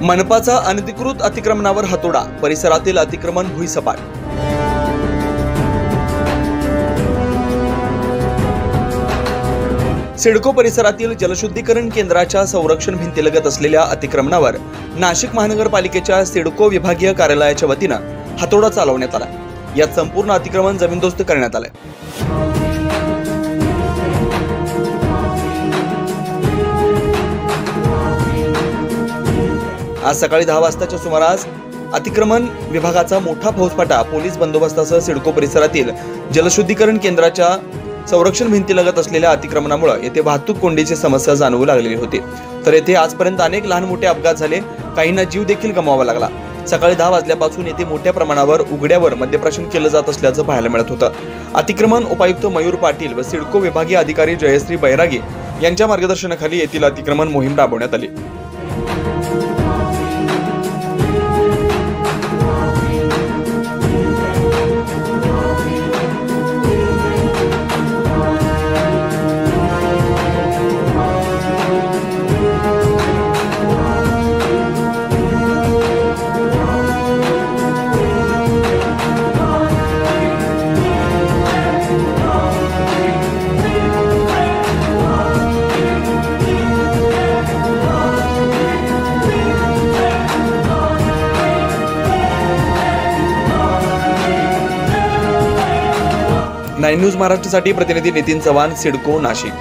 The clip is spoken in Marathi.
मनपाचा अनधिकृत अतिक्रमणावर हातोडा, परिसरातील अतिक्रमण भुईसपाट। सिडको परिसरातील जलशुद्धीकरण केंद्राच्या संरक्षण भिंतीलगत असलेल्या अतिक्रमणावर नाशिक महानगरपालिकेच्या सिडको विभागीय कार्यालयाच्या वतीनं हातोडा चालवण्यात आला। यात संपूर्ण अतिक्रमण जमीनदोस्त करण्यात आले। आज सकाळी 10 वाजताच्या सुमारास अतिक्रमण विभागाचा मोठा फौजफाटा पोलीस बंदोबस्तासह सिडको परिसरातील जलशुद्धीकरण केंद्राच्या संरक्षण भिंतीलगत असलेल्या अतिक्रमणामुळे येथे वाहतूक कोंडीची समस्या जाणवू लागलेली होती। तर येथे आजपर्यंत अनेक लहान मोठे अपघात झाले, काहींना जीव देखील गमवावा लागला। सकाळी 10 वाजल्यापासून येथे मोठ्या प्रमाणावर उघड्यावर मद्यप्राशन केलं जात असल्याचं पाहायला मिळत होतं। अतिक्रमण उपायुक्त मयूर पाटील व सिडको विभागीय अधिकारी जयश्री बैरागी यांच्या मार्गदर्शनाखाली येथील अतिक्रमण मोहीम राबवण्यात आली। नाइन न्यूज महाराष्ट्रासाठी प्रतिनिधी नितीन चव्हाण, सिडको, नाशिक।